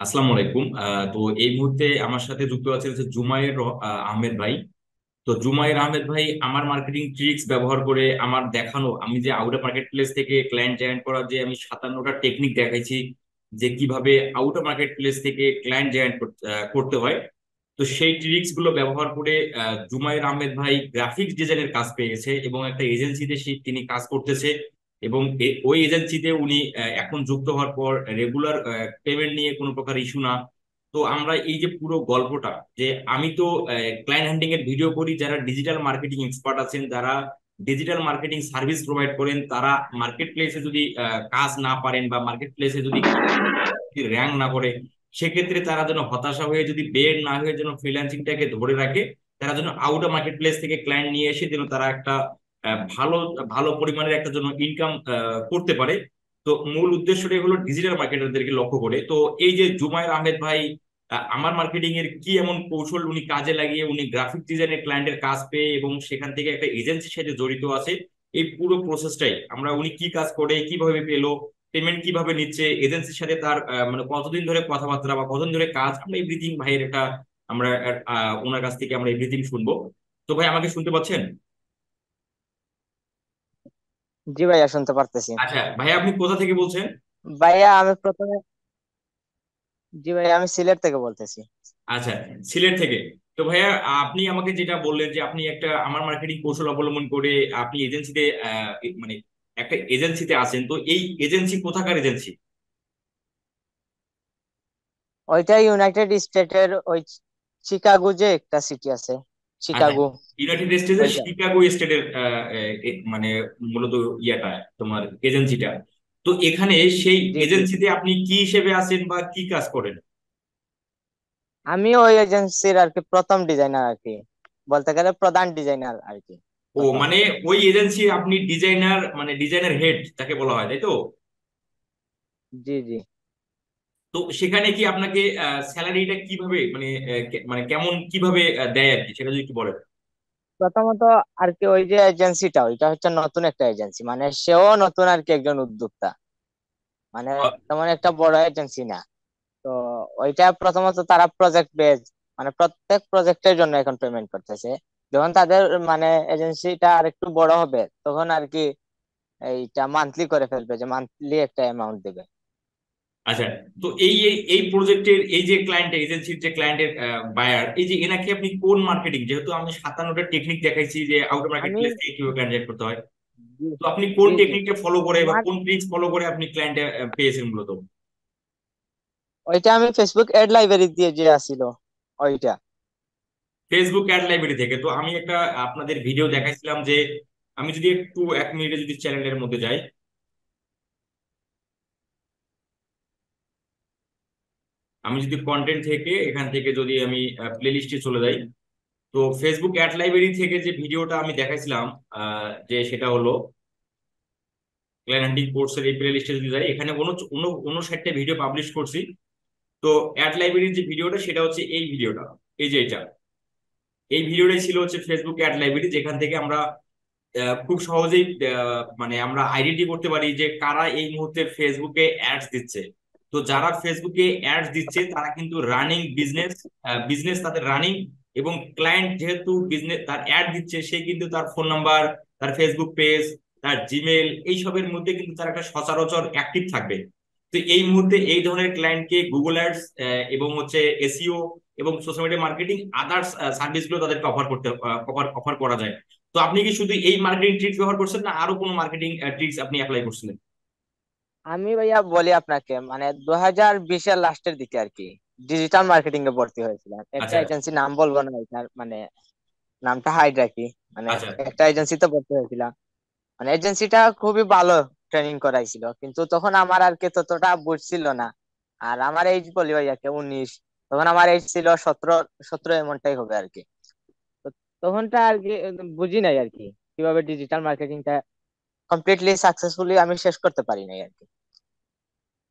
আসসালামু আলাইকুম। তো এই মুহূর্তে আমার সাথে যুক্ত আছে হচ্ছে আহমেদ ভাই। তো জুমায়ের আহমেদ ভাই আমার মার্কেটিং ট্রিক্স ব্যবহার করে আমার দেখানো, আমি যে আউট অফ মার্কেট প্লেস থেকে ক্লায়েন্ট জেনারেট করার যে আমি 57টা টেকনিক দেখাইছি, যে কিভাবে আউট অফ মার্কেট প্লেস থেকে ক্লায়েন্ট জেনারেট করতে হয়। তো সেই ট্রিক্স গুলো ব্যবহার করে জুমায়ের আহমেদ ভাই গ্রাফিক্স ডিজাইনের কাজ পেয়ে গেছে এবং একটা এজেন্সিতে তিনি কাজ করতেছে। এবং ওই এজেন্সিতে উনি এখন যুক্ত হওয়ার পর রেগুলার পেমেন্ট নিয়ে কোনো প্রকার ইস্যু না। তো আমরা এই যে পুরো গল্পটা, যে আমি তো ক্লায়েন্ট হ্যান্ডিং এর ভিডিও করি, যারা ডিজিটাল মার্কেটিং এক্সপার্ট আছেন, যারা ডিজিটাল মার্কেটিং সার্ভিস প্রোভাইড করেন, তারা মার্কেট প্লেসে যদি কাজ না পারেন বা মার্কেট প্লেসে যদি র্যাঙ্ক না করে, সেক্ষেত্রে তারা যেন হতাশা হয়ে যদি বের না হয়ে যেন ফ্রিল্যান্সিংটাকে ধরে রাখে। তারা যেন আউট অফ মার্কেট প্লেস থেকে ক্লায়েন্ট নিয়ে এসে যেন তারা একটা ভালো ভালো পরিমাণের একটা জন্য ইনকাম করতে পারে। তো মূল উদ্দেশ্যটাই হলো ডিজিটাল মার্কেটারদেরকে লক্ষ্য করে। তো এই যে জুমায়ের আহমেদ ভাই আমার মার্কেটিং এর কি এমন কৌশল উনি কাজে লাগিয়ে উনি গ্রাফিক ডিজাইনের ক্লায়েন্টের কাজ পেয়ে এবং সেখান থেকে একটা এজেন্সির সাথে জড়িত আছে, এই পুরো প্রসেসটাই আমরা উনি কি কাজ করে কিভাবে পেলো, পেমেন্ট কিভাবে নিচ্ছে, এজেন্সির সাথে তার মানে কতদিন ধরে কথাবার্তা বা কতদিন ধরে কাজ, আমরা এভরিথিং ভাইয়ের একটা আমরা ওনার কাছ থেকে আমরা এভরিথিং শুনবো। তো ভাই আমাকে শুনতে পাচ্ছেন? জি ভাইয়া, শুনতে পারতেছি। আচ্ছা ভাইয়া, আপনি কোথা থেকে বলছেন? ভাইয়া আমি প্রথমে জি ভাইয়া, আমি সিলেট থেকে বলতেছি। আচ্ছা, সিলেট থেকে। তো ভাইয়া, আপনি আমাকে যেটা বললেন যে আপনি একটা আমার মার্কেটিং কৌশল অবলম্বন করে আপনি এজেন্সিতে মানে একটা এজেন্সিতে আছেন, তো এই এজেন্সি কোথাকার এজেন্সি? ওইটা ইউনাইটেড স্টেটের ওই চিকাগো যে একটা সিটি আছে, আচ্ছা, চিকাগো। ইউনাইটেড স্টেটসের ওইটা শিকাগো স্টেটের মানে মূলত ইয়াটা তোমার এজেন্সিটা। তো এখানে সেই জি জি, এজেন্সিতে আপনি কি হিসেবে আছেন বা কি কাজ করেন? আমি ওই এজেন্সির আর কি প্রথম ডিজাইনার আর কি, বলতে গেলে প্রধান ডিজাইনার আর কি। ও প্রথম। মানে ওই এজেন্সি আপনি ডিজাইনার, মানে ডিজাইনার হেড যাকে বলা হয়, তাই তো? জি জি। তো সেখানে কি আপনাকে স্যালারিটা কিভাবে মানে মানে কেমন কিভাবে দেয় আর কি, সেটা যদি একটু বলেন। প্রথমত আর কি ওই যে এজেন্সিটা, ওইটা হচ্ছে নতুন একটা এজেন্সি, মানে সেও নতুন আর কি, একজন উদ্যোক্তা, মানে তেমন একটা বড় এজেন্সি না। তো ওইটা প্রথমত তারা প্রজেক্ট বেজ, মানে প্রত্যেক প্রজেক্টের জন্য এখন পেমেন্ট করতেছে। যখন তাদের মানে এজেন্সিটা আর একটু বড় হবে, তখন আর কি এইটা মান্থলি করে ফেলবে, যে মান্থলি একটা অ্যামাউন্ট দেবে। আচ্ছা, তো এই প্রজেক্টের এই যে ক্লায়েন্ট এজেন্সির যে ক্লায়েন্টের বায়ার, এই যে এনাকে আপনি কোন মার্কেটিং, যেহেতু আমি 57টা টেকনিক দেখাইছি যে আউট মার্কেট আমি প্লেস থেকে কিভাবে ক্লায়েন্ট করতে হয়, জি তো আপনি কোন জি জি, টেকনিকটা ফলো করে বা আমার কোন ট্রিক্স ফলো করে আপনি ক্লায়েন্ট পেয়েছেন মূলত? ওইটা আমি ফেসবুক এড লাইব্রেরি দিয়ে যে আসিল ওইটা। ফেসবুক অ্যাড লাইব্রেরি থেকে। তো আমি একটা আপনাদের ভিডিও দেখাইছিলাম যে, আমি যদি একটু 1 মিনিটে যদি চ্যানেলের মধ্যে যাই, আমি যদি কন্টেন্ট থেকে এখান থেকে যদি আমি প্লে লিস্টে চলে যাই, তো ফেসবুক অ্যাড লাইব্রেরি থেকে যে ভিডিওটা আমি দেখাইছিলাম, যে সেটা হলো ক্লায়েন্ট হান্টিং কোর্সের এই প্লে লিস্টে যদি যাই, এখানে 59টা ভিডিও পাবলিশ করছি। তো অ্যাড লাইব্রেরির যে ভিডিওটা সেটা হচ্ছে এই ভিডিওটা, এই যে এটা, এই ভিডিওটাই ছিল হচ্ছে ফেসবুক অ্যাড লাইব্রেরি, যেখান থেকে আমরা খুব সহজেই মানে আমরা আইডেন্টি করতে পারি যে কারা এই মুহূর্তে ফেসবুকে অ্যাডস দিচ্ছে। তো যারা ফেসবুকে অ্যাডস দিচ্ছে তারা কিন্তু রানিং বিজনেস, বিজনেস তাদের রানিং, এবং ক্লায়েন্ট যেহেতু বিজনেস তার অ্যাড দিচ্ছে, সে কিন্তু তার ফোন নাম্বার, তার ফেসবুক পেজ, তার জিমেল, এইসবের মধ্যে কিন্তু তার একটা সচরাচর অ্যাক্টিভ থাকবে। তো এই মুহূর্তে এই ধরনের ক্লায়েন্টকে গুগল অ্যাডস এবং হচ্ছে এসইও এবং সোশ্যাল মিডিয়া মার্কেটিং আদার্স সার্ভিসগুলো তাদেরকে অফার করতে অফার করা যায়। তো আপনি কি শুধু এই মার্কেটিং ট্রিক্স ব্যবহার করছেন, না আরো কোনো মার্কেটিং ট্রিক্স আপনি অ্যাপ্লাই করছিলেন? আমি ভাইয়া বলি আপনাকে, মানে 2020-এর লাস্টের দিকে আর কি ডিজিটাল মার্কেটিং এ ভর্তি হয়েছিলাম একটা আচ্ছা এজেন্সি, নাম বলবো না এটার, মানে নামটা হাইড রাখি। মানে আচ্ছা একটা এজেন্সিতে ভর্তি হয়েছিলাম, মানে এজেন্সিটা খুবই ভালো ট্রেনিং করাইছিল, কিন্তু তখন আমার আর কি ততটা বুঝছিল না। আর আমার এইজ বলি ভাইয়াকে 19, তখন আমার এইজ ছিল 17 এমনটাই হবে আর কি। তো তখনটা আর কি বুঝি নাই আর কি, কিভাবে ডিজিটাল মার্কেটিংটা কমপ্লিটলি সাকসেসফুলি আমি শেষ করতে পারি নাই আর কি।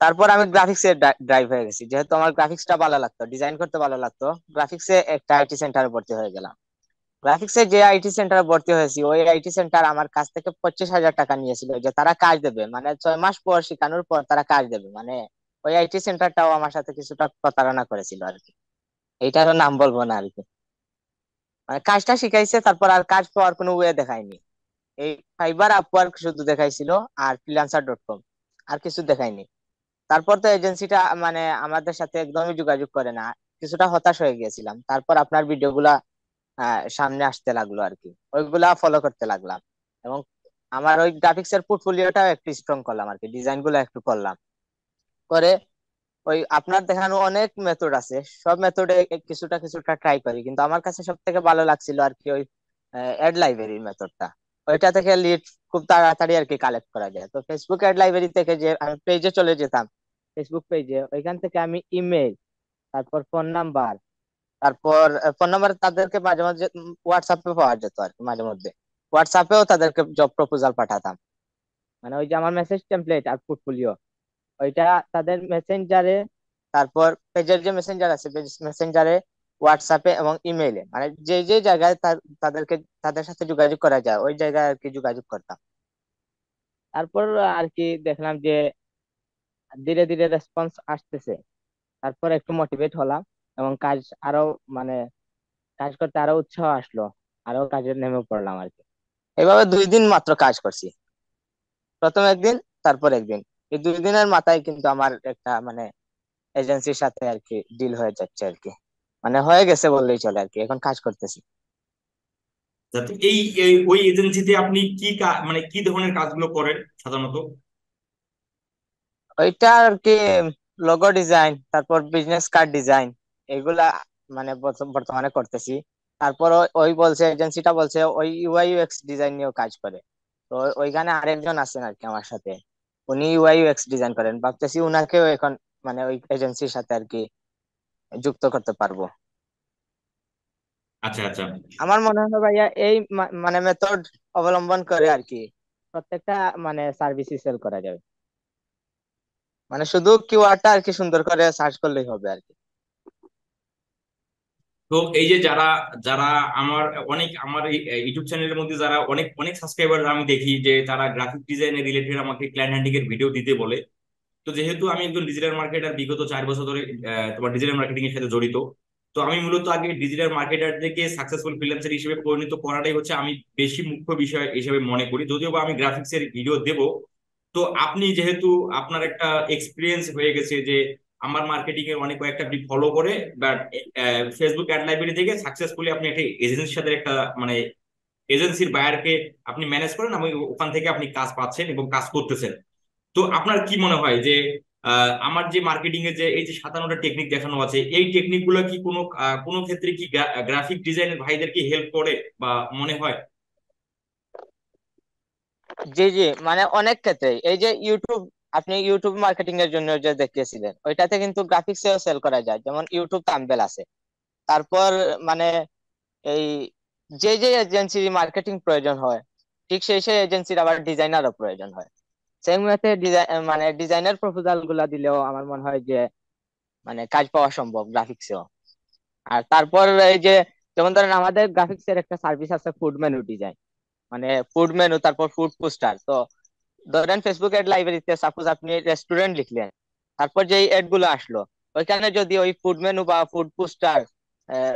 তারপর আমি গ্রাফিক্স এর ড্রাইভ হয়ে গেছি, যেহেতু আমার গ্রাফিক্সটা ভালো লাগতো, ডিজাইন করতে ভালো লাগতো। গ্রাফিক্সে একটা আইটি সেন্টারে ভর্তি হয়ে গেলাম। গ্রাফিক্সে যে আইটি সেন্টারে ভর্তি হয়েছি, ওই আইটি সেন্টার আমার কাছ থেকে 25,000 টাকা নিয়েছিল, যে তারা কাজ দেবে, মানে 6 মাস পর শেখানোর পর তারা কাজ দেবে, মানে ওই আইটি সেন্টারটাও আমার সাথে কিছুটা প্রতারণা করেছিল আর কি। এইটারও নাম বলবো না আর কি। মানে কাজটা শিখাইছে, তারপর আর কাজ পাওয়ার কোনো ওয়ে দেখায়নি। এই ফাইবার আপওয়ার্ক শুধু দেখাইছিল, আর ফ্রিল্যান্সার.কম, আর কিছু দেখায়নি। তারপর তো এজেন্সিটা মানে আমাদের সাথে একদমই যোগাযোগ করে না। কিছুটা হতাশ হয়ে গিয়েছিলাম। তারপর আপনার ভিডিওগুলা সামনে আসতে লাগলো আর কি, ওইগুলা ফলো করতে লাগলাম। এবং আমার ওই গ্রাফিক্স এর পোর্টফোলিওটাও একটু স্ট্রং করলাম আর কি, ডিজাইন গুলো একটু করলাম। করে ওই আপনার দেখানো অনেক মেথড আছে, সব মেথডে কিছুটা কিছুটা ট্রাই করি, কিন্তু আমার কাছে সব থেকে ভালো লাগছিল আর কি ওই অ্যাড লাইব্রেরির মেথডটা। ওইটা থেকে লিড খুব তাড়াতাড়ি আর কি কালেক্ট করা যায়। তো ফেসবুক অ্যাড লাইব্রেরি থেকে যে আমি পেজে চলে যেতাম, ফেসবুক পেজে, ওইখান থেকে আমি ইমেল, তারপর ফোন নাম্বার, তারপর ফোন নাম্বার তাদেরকে মাঝে মাঝে হোয়াটসঅ্যাপে পাওয়া যেত আর কি, মাঝে মধ্যে হোয়াটসঅ্যাপেও তাদেরকে জব প্রপোজাল পাঠাতাম। মানে ওই যে আমার মেসেজ টেমপ্লেট আর পোর্টফোলিও, ওইটা তাদের মেসেঞ্জারে, তারপর পেজের যে মেসেঞ্জার আছে মেসেঞ্জারে, হোয়াটসঅ্যাপে এবং ইমেইলে, মানে যে যে জায়গায় তাদেরকে তাদের সাথে যোগাযোগ করা যায় ওই জায়গায় আর কি যোগাযোগ করতাম। তারপর আর কি দেখলাম যে ধীরে ধীরে রেসপন্স আসতেছে। তারপর একটু মোটিভেট হলাম, এবং কাজ আরো মানে কাজ করতে আরো উৎসাহ আসলো, আরো কাজে নেমে পড়লাম আর কি। এভাবে 2 দিন মাত্র কাজ করছি, প্রথম একদিন, তারপর একদিন। এই 2 দিনের মাথায় কিন্তু আমার একটা মানে এজেন্সির সাথে আর কি ডিল হয়ে যাচ্ছে আর কি, মানে হয়ে গেছে বললেই চলে আর কি, এখন কাজ করতেছি। যাতে ওই এজেন্সিতে আপনি মানে কি ধরনের কাজগুলো করেন সাধারণত? ওইটা আর কি লোগো ডিজাইন, তারপর বিজনেস কার্ড ডিজাইন, এগুলা মানে বর্তমানে করতেছি। তারপর ওই বলছে, এজেন্সিটা বলছে ওই ইউআই ইউএক্স ডিজাইন নিয়েও কাজ করে। তো ওইখানে আরেকজন আছেন আর কি আমার সাথে, উনি ইউআই ইউএক্স ডিজাইন করেন, ভাবতেছি উনাকেও এখন মানে ওই এজেন্সির সাথে আর কি যুক্ত করতে পারবো। আচ্ছা আচ্ছা। আমার মনে হয় ভাইয়া এই মানে মেথড অবলম্বন করে আর কি প্রত্যেকটা মানে সার্ভিসই সেল করা যাবে। মানে শুধু কিওয়ার্ডটা আর কি সুন্দর করে সার্চ করলেই হবে আর কি। তো এই যে যারা যারা আমার আমার এই ইউটিউব চ্যানেলের মধ্যে যারা অনেক অনেক সাবস্ক্রাইবার আমি দেখি যে তারা গ্রাফিক ডিজাইনের রিলেটেড আমাকে ক্লায়েন্ট হ্যান্ডিং এর ভিডিও দিতে বলে। তো যেহেতু আমি একজন ডিজিটাল মার্কেটার, বিগত 4 বছর ধরে তোমার ডিজিটাল মার্কেটিং এর সাথে জড়িত, তো আমি মূলত আগে ডিজিটাল মার্কেটারদেরকে সাকসেসফুল ফ্রিল্যান্সার হিসেবে পরিণত করাটাই হচ্ছে আমি বেশি মুখ্য বিষয় হিসেবে মনে করি, যদিও বা আমি গ্রাফিক্স এর ভিডিও দেব। তো আপনি যেহেতু আপনার একটা এক্সপিরিয়েন্স হয়ে গেছে যে আমার মার্কেটিং এর অনেক কয়েকটা আপনি ফলো করে বা ফেসবুক অ্যাড লাইব্রেরি থেকে সাকসেসফুলি আপনি একটা এজেন্সির সাথে একটা মানে এজেন্সির বায়ারকে আপনি ম্যানেজ করেন এবং ওখান থেকে আপনি কাজ পাচ্ছেন এবং কাজ করতেছেন। তো আপনার কি মনে হয় যে আমার যে মার্কেটিং এর যে এই যে 57টা টেকনিক দেখানো আছে, এই টেকনিক গুলো কি কোনো ক্ষেত্রে কি গ্রাফিক ডিজাইনের ভাইদেরকে হেল্প করে বা মনে হয়? জি জি, মানে অনেক ক্ষেত্রে এই যে ইউটিউব, আপনি ইউটিউব মার্কেটিং এর জন্য যে দেখিয়েছিলেন, ওইটাতে কিন্তু গ্রাফিক্স এও সেল করা যায়, যেমন ইউটিউব থাম্বনেল আছে। তারপর মানে এই যে যে এজেন্সির মার্কেটিং প্রয়োজন হয়, ঠিক সেই সেই এজেন্সির আবার ডিজাইনারও প্রয়োজন হয়। সেম ওয়েতে মানে ডিজাইনার প্রপোজাল গুলা দিলেও আমার মনে হয় যে মানে কাজ পাওয়া সম্ভব গ্রাফিক্সেও। আর তারপর এই যে যেমন ধরেন আমাদের গ্রাফিক্স এর একটা সার্ভিস আছে ফুড মেনু ডিজাইন, মানে ফুড মেনু, তারপর ফুড পোস্টার। তো ধরেন ফেসবুক এড লাইব্রেরিতে সাপোজ আপনি রেস্টুরেন্ট লিখলেন, তারপর যে এড গুলো আসলো, ওইখানে যদি ওই ফুড মেনু বা food poster,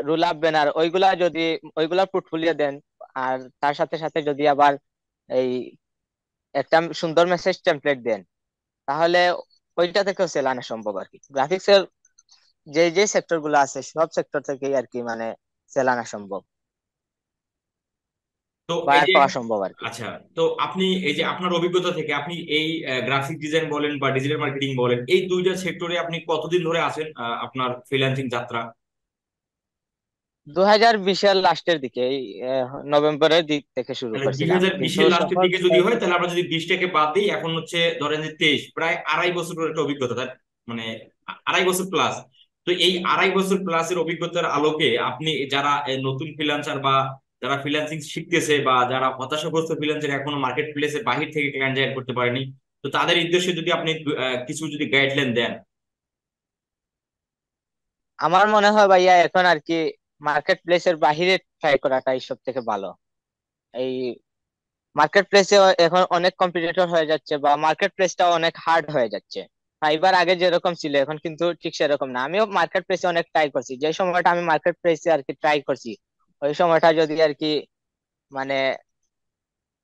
roll up banner, ওইগুলা যদি ওইগুলার পোর্টফোলিও দেন, আর তার সাথে সাথে যদি আবার এই একটা সুন্দর মেসেজ টেমপ্লেট দেন, তাহলে ওইটা থেকেও সেল আনা সম্ভব আর কি। গ্রাফিক্স এর যে যে সেক্টর গুলো আছে সব সেক্টর থেকেই আর কি মানে সেল আনা সম্ভব, তো এই বায়ার যে পাওয়া সম্ভব আর কি। আচ্ছা, তো আপনি এই যে আপনার অভিজ্ঞতা থেকে আপনি এই গ্রাফিক ডিজাইন বলেন বা ডিজিটাল মার্কেটিং বলেন, এই দুইটা সেক্টরে আপনি কতদিন ধরে আছেন আপনার ফ্রিল্যান্সিং যাত্রা? 2020-এর লাস্টের দিকে, এই নভেম্বরের দিক থেকে শুরু তাহলে দুই করছিলাম, হাজার কিন্তু বিশের লাস্টের সফল দিকে যদি হয়, তাহলে আমরা যদি 20টাকে বাদ দিই, এখন হচ্ছে ধরেন যে 23, প্রায় 2.5 বছরের একটা অভিজ্ঞতা মানে 2.5 বছর প্লাস। তো এই 2.5 বছর প্লাসের অভিজ্ঞতার আলোকে আপনি যারা নতুন ফ্রিল্যান্সার বা যারা ফ্রিল্যান্সিং শিখতেছে বা যারা হতাশাগ্রস্ত ফ্রিল্যান্সার এখনো মার্কেট প্লেসের বাহির থেকে ক্লায়েন্ট জেনারেট করতে পারেনি, তো তাদের উদ্দেশ্যে যদি আপনি কিছু যদি গাইডলাইন দেন। আমার মনে হয় ভাইয়া এখন আর কি মার্কেট প্লেসের বাহিরে ট্রাই করাটাই সব থেকে ভালো। এই মার্কেট প্লেসে এখন অনেক কম্পিটিটর হয়ে যাচ্ছে, বা মার্কেট প্লেসটা অনেক হার্ড হয়ে যাচ্ছে। ফাইবার আগে যেরকম ছিল এখন কিন্তু ঠিক সেরকম না। আমিও মার্কেট প্লেসে অনেক ট্রাই করছি, যে সময়টা আমি মার্কেট প্লেসে আর কি ট্রাই করছি, ওই সময়টা যদি আর কি মানে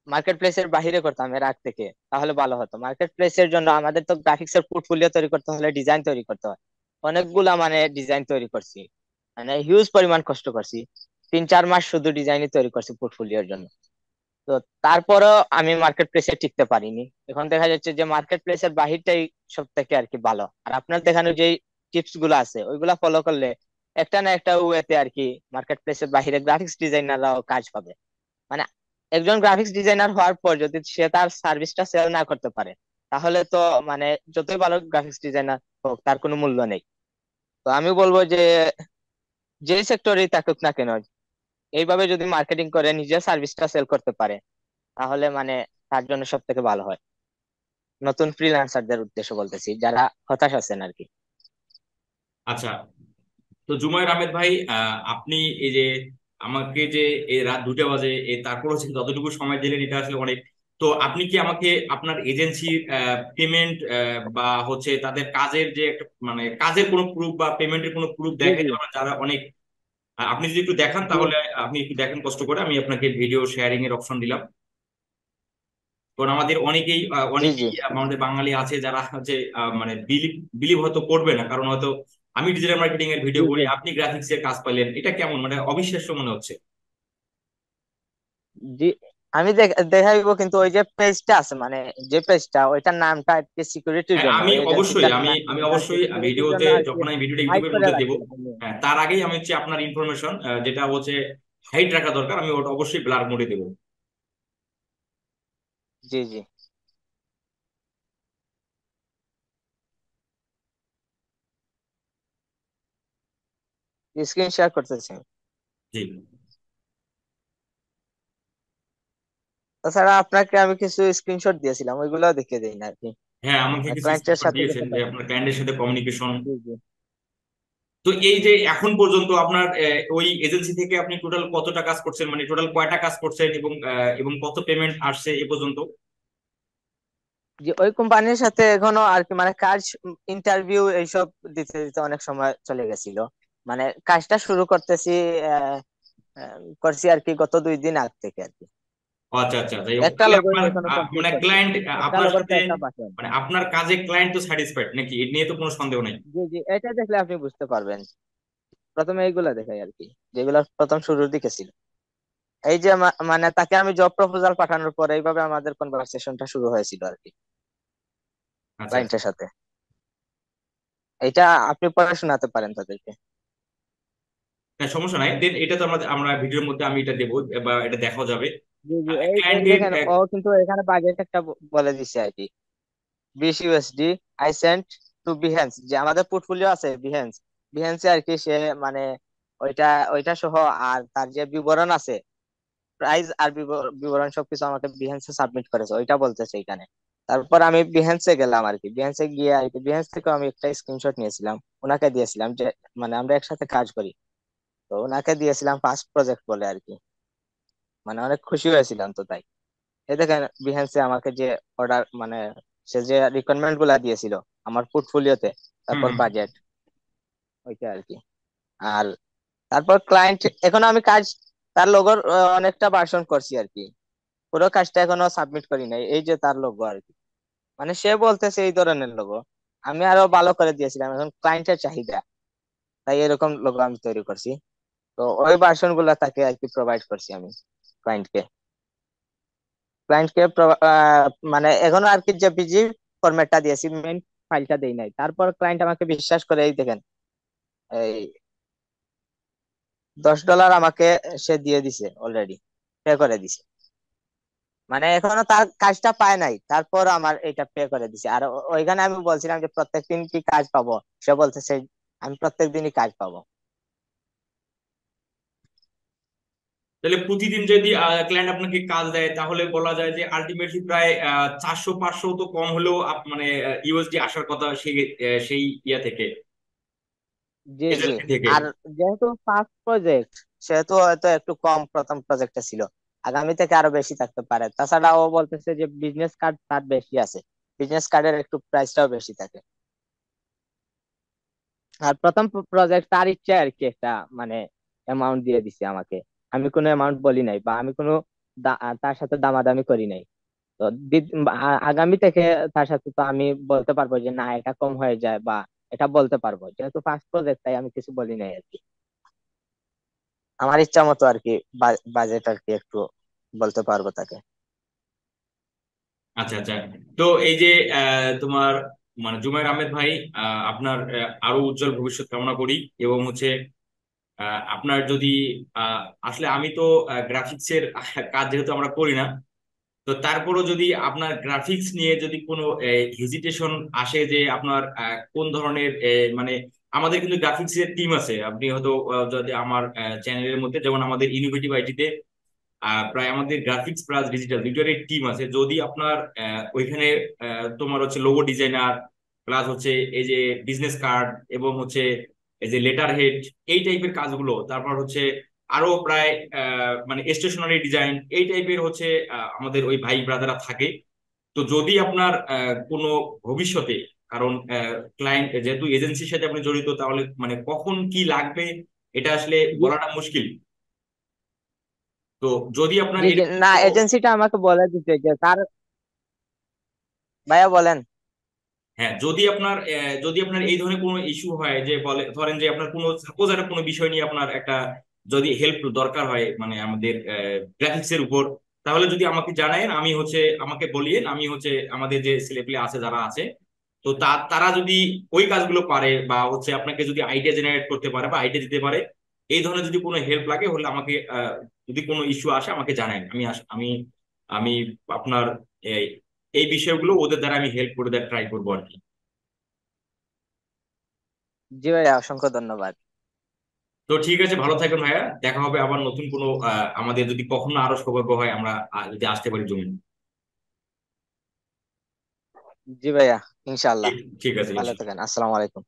মার্কেট প্লেসের বাহিরে করতাম এর আগ থেকে, তাহলে ভালো হতো। মার্কেট প্লেসের জন্য আমাদের তো গ্রাফিক্স এর পোর্টফোলিও তৈরি করতে হলে ডিজাইন তৈরি করতে হয়, অনেকগুলা মানে ডিজাইন তৈরি করছি, মানে হিউজ পরিমাণ কষ্ট করছি। 3-4 মাস শুধু ডিজাইনই তৈরি করছি পোর্টফোলিওর জন্য। তো তারপরও আমি মার্কেট প্লেসে টিকতে পারিনি। এখন দেখা যাচ্ছে যে মার্কেট প্লেসের বাহিরটাই সব থেকে আর কি ভালো। আর আপনার দেখানো যে টিপস গুলো আছে ওইগুলা ফলো করলে একটা না একটা ওয়েতে আর কি মার্কেট প্লেসের বাহিরে গ্রাফিক্স ডিজাইনাররাও কাজ পাবে। মানে একজন গ্রাফিক্স ডিজাইনার হওয়ার পর যদি সে তার সার্ভিসটা সেল না করতে পারে, তাহলে তো মানে যতই ভালো গ্রাফিক্স ডিজাইনার হোক তার কোনো মূল্য নেই। তো আমি বলবো যে যে সেক্টরেই থাকুক না কেন, এইভাবে যদি মার্কেটিং করে নিজের সার্ভিসটা সেল করতে পারে, তাহলে মানে তার জন্য সব থেকে ভালো হয়। নতুন ফ্রিল্যান্সারদের উদ্দেশ্য বলতেছি, যারা হতাশ আছেন আর কি। আচ্ছা, তো জুমায়ের আহমেদ ভাই, আপনি এই যে আমাকে যে এই রাত 2টা বাজে তারপর হচ্ছে যতটুকু সময় দিলেন এটা আসলে অনেক। তো আপনি কি আমাকে আপনার এজেন্সির পেমেন্ট বা হচ্ছে তাদের কাজের যে একটা মানে কাজের কোনো প্রুফ বা পেমেন্টের কোনো প্রুফ জি দেখাইতে জি পারবেন? যারা অনেক আপনি যদি একটু দেখান জি তাহলে আপনি একটু দেখেন কষ্ট করে, আমি আপনাকে ভিডিও শেয়ারিং এর অপশন দিলাম। কারণ আমাদের অনেকেই জি জি অনেকেই আমাদের বাঙালি আছে যারা হচ্ছে মানে বিলিভ বিলিভ হয়তো করবে না, কারণ হয়তো আমি ডিজিটাল মার্কেটিং এর জি ভিডিও করি, জি আপনি গ্রাফিক্স এর কাজ পাইলেন, এটা কেমন মানে অবিশ্বাস্য মনে হচ্ছে। জি আমি দেখাইবো, কিন্তু ওই যে পেজটা আছে মানে যে পেজটা ওইটার নামটা আর কি সিকিউরিটির হ্যাঁ, জন্য, আমি ওই অবশ্যই এজেন্সিটার আমি আমি নামটা আর কি অবশ্যই সিকিউরিটির ভিডিওতে জন্য আর কি যখন আমি ভিডিওটা হাইড ইউটিউবের করে মধ্যে দেবো, রাখছি আমি। হ্যাঁ, তার আগেই আমি হচ্ছে আপনার ইনফরমেশন যেটা হচ্ছে হাইড রাখা দরকার, আমি ওটা অবশ্যই ব্লার মোডে দেবো। জি জি স্ক্রিন শেয়ার করতেছি আমি। জি। তাছাড়া আপনাকে আমি কিছু স্ক্রিনশট দিয়েছিলাম, ওইগুলো দেখে দিই না আর কি, হ্যাঁ, আমাকে কিছু ক্লায়েন্টের স্ক্রিনশট সাথে দিয়েছেন যখন যে কাজ আপনার করি। ক্লায়েন্টের সাথে কমিউনিকেশন। জি জি তো এই যে এখন পর্যন্ত আপনার ওই এজেন্সি থেকে আপনি টোটাল কতটা কাজ করছেন, মানে টোটাল কয়টা কাজ করছেন, এবং কত পেমেন্ট আসছে এ পর্যন্ত? যে ওই কোম্পানির সাথে এখনো আর কি মানে কাজ, ইন্টারভিউ এইসব দিতে দিতে অনেক সময় চলে গেছিল। মানে কাজটা শুরু করতেছি আহ, করছি আর কি গত 2 দিন আগ থেকে আর কি। ও আচ্ছা আচ্ছা, যাই হোক, একটা তাহলে লোগো আপনার এখনো কমপ্লিট মানে করছি, ক্লায়েন্ট একটা আপনার লোগোর সাথে পয়সা পাচ্ছেন। মানে আপনার কাজে ক্লায়েন্ট তো স্যাটিসফাইড নাকি, এ নিয়ে তো কোনো সন্দেহ নেই? জি জি এটা দেখলে আপনি বুঝতে পারবেন। প্রথমে এইগুলা দেখাই আর কি, যেগুলা প্রথম শুরুর দিকে ছিল। এই যে মানে তাকে আমি জব প্রপোজাল পাঠানোর পর এইভাবে আমাদের কনভারসেশনটা শুরু হয়েছিল আর কি আচ্ছা আচ্ছা। ক্লায়েন্টের সাথে। এটা আপনি পড়ে শোনাতে পারেন তাদেরকে। হ্যাঁ, সমস্যা নাই, দেন এটা তো আমরা আমরা ভিডিওর মধ্যে আমি এটা দেবো বা এটা দেখাও যাবে জি জি এই ক্লায়েন্টের। দেখেন ও কিন্তু এখানে বাজেট একটা বলে দিছে আর কি, 20 USD I sent to Behance, যে আমাদের পোর্টফোলিও আছে বিহেন্স, বিহেন্সে আর কি সে মানে ওইটা ওইটা সহ আর তার যে বিবরণ আছে, প্রাইস আর বিবরণ সবকিছু আমাকে বিহেন্সে সাবমিট করেছে, ওইটা বলতেছে এখানে। তারপর আমি বিহেন্সে গেলাম আর কি, বিহেন্সে গিয়ে আর কি বিহেন্স থেকে আমি একটা স্ক্রিনশট নিয়েছিলাম, ওনাকে দিয়েছিলাম যে মানে আমরা একসাথে কাজ করি। তো ওনাকে দিয়েছিলাম ফার্স্ট প্রজেক্ট বলে আর কি, মানে অনেক খুশি হয়েছিলাম তো তাই। এই দেখেন বিহেন্সে আমাকে যে অর্ডার মানে সে যে রিকোয়ারমেন্ট গুলা দিয়েছিল আমার পোর্টফোলিওতে, হুম তারপর হুম। বাজেট, ওইটা আর কি। আর তারপর ক্লায়েন্ট এখন আমি কাজ তার লোগোর অনেকটা ভার্সন করছি আর কি, পুরো কাজটা এখনো সাবমিট করি নাই। এই যে তার লোগো আর কি, মানে সে বলতেছে এই ধরনের লোগো, আমি আরো ভালো করে দিয়েছিলাম, এখন ক্লায়েন্টের চাহিদা, তাই এরকম লোগো আমি তৈরি করছি। তো ওই ভার্সন গুলা তাকে আর কি প্রোভাইড করছি আমি ক্লায়েন্টকে। ক্লায়েন্টকে মানে এখনো আর কি জেপিজি ফরম্যাটটা দিয়েছি, মেইন ফাইলটা দেই নাই। তারপর ক্লায়েন্ট আমাকে বিশ্বাস করে এই দেখেন এই $10 আমাকে সে দিয়ে দিছে অলরেডি, পে করে দিছে। মানে এখনো তার কাজটা পায় নাই, তারপর আমার এটা পে করে দিছে। আর ওইখানে আমি বলছিলাম যে প্রত্যেকদিন কি কাজ পাবো, সে বলতেছে আমি প্রত্যেক দিনই কাজ পাবো। তাহলে প্রতিদিন যদি ক্লায়েন্ট আপনাকে কাজ দেয় তাহলে বলা যায় যে আলটিমেটলি প্রায় 400-500 তো কম হলেও মানে ইউএসডি আসার কথা সেই সেই ইয়া থেকে, জি জি এজেন্সি থেকে। আর যেহেতু ফার্স্ট প্রজেক্ট, সেহেতু হয়তো একটু কম প্রথম প্রজেক্টটা ছিল, আগামী থেকে আরো বেশি থাকতে পারে। তাছাড়া ও বলতেছে যে বিজনেস কার্ড তার বেশি আছে, বিজনেস কার্ডের একটু প্রাইসটাও বেশি থাকে। আর প্রথম প্রজেক্ট তার ইচ্ছা আর কি, একটা মানে অ্যামাউন্ট দিয়ে দিছে আমাকে। আমি কোনো অ্যামাউন্ট বলি নাই, বা আমি কোনো তার সাথে দামাদামি করি নাই। তো আগামী থেকে তার সাথে তো আমি বলতে পারবো যে না, এটা কম হয়ে যায়, বা এটা বলতে পারবো, যেহেতু ফার্স্ট প্রজেক্ট তাই আমি কিছু বলি নাই আর কি। আমার ইচ্ছা মতো আর কি বাজেট আর কি একটু বলতে পারবো তাকে। আচ্ছা আচ্ছা। তো এই যে তোমার মানে জুমায়ের আহমেদ ভাই, আপনার আরো উজ্জ্বল ভবিষ্যৎ কামনা করি। এবং হচ্ছে আপনার যদি আসলে আমি তো গ্রাফিক্স এর কাজ যেহেতু আমরা করি না, তো তারপরও যদি আপনার গ্রাফিক্স নিয়ে যদি কোনো হেজিটেশন আসে যে আপনার কোন ধরনের মানে আমাদের কিন্তু গ্রাফিক্স এর টিম আছে। আপনি হয়তো যদি আমার চ্যানেলের মধ্যে যেমন আমাদের ইনোভেটিভ আইটিতে প্রায় আমাদের গ্রাফিক্স প্লাস ডিজিটাল দুইটারই টিম আছে। যদি আপনার ওইখানে তোমার হচ্ছে লোগো ডিজাইনার প্লাস হচ্ছে এই যে বিজনেস কার্ড এবং হচ্ছে এই যে লেটার হেড, এই টাইপের কাজগুলো, তারপর হচ্ছে আরো প্রায় মানে স্টেশনারি ডিজাইন, এই টাইপের হচ্ছে আমাদের ওই ভাই ব্রাদাররা থাকে। তো যদি আপনার কোনো ভবিষ্যতে, কারণ ক্লায়েন্ট যেহেতু এজেন্সির সাথে আপনি জড়িত, তাহলে মানে কখন কি লাগবে এটা আসলে জি বলাটা মুশকিল। তো যদি আপনার জি জি, এরকম না কোনো, এজেন্সিটা আমাকে বলে দিতে যে তার। ভাইয়া বলেন। হ্যাঁ যদি আপনার এই ধরনের কোনো ইস্যু হয়, যে বলে ধরেন যে আপনার কোনো সাপোজ একটা কোনো বিষয় নিয়ে আপনার একটা যদি হেল্প দরকার হয় মানে আমাদের গ্রাফিক্স এর উপর, তাহলে যদি আমাকে জানায়েন, আমি হচ্ছে আমাকে বলিয়েন, আমি হচ্ছে আমাদের যে ছেলেপেলে আছে যারা আছে, তো তারা যদি ওই কাজগুলো পারে বা হচ্ছে আপনাকে যদি আইডিয়া জেনারেট করতে পারে বা আইডিয়া দিতে পারে, এই ধরনের যদি কোনো হেল্প লাগে হলে আমাকে যদি কোনো ইস্যু আসে আমাকে জানায়েন। আমি আমি আপনার এই এই বিষয়গুলো ওদের দ্বারা আমি হেল্প করে দেওয়ার ট্রাই করবো আর কি। জি ভাইয়া, অসংখ্য ধন্যবাদ। তো ঠিক আছে, ভালো থাকবেন ভাইয়া, দেখা হবে আবার নতুন কোনো আমাদের যদি কখনো আরো সৌভাগ্য হয় আমরা যদি আসতে পারি জমি। জি ভাইয়া, ইনশাল্লাহ। ঠিক ঠিক আছে ভালো ইনশাল্লাহ। থাকেন, আসসালামু আলাইকুম।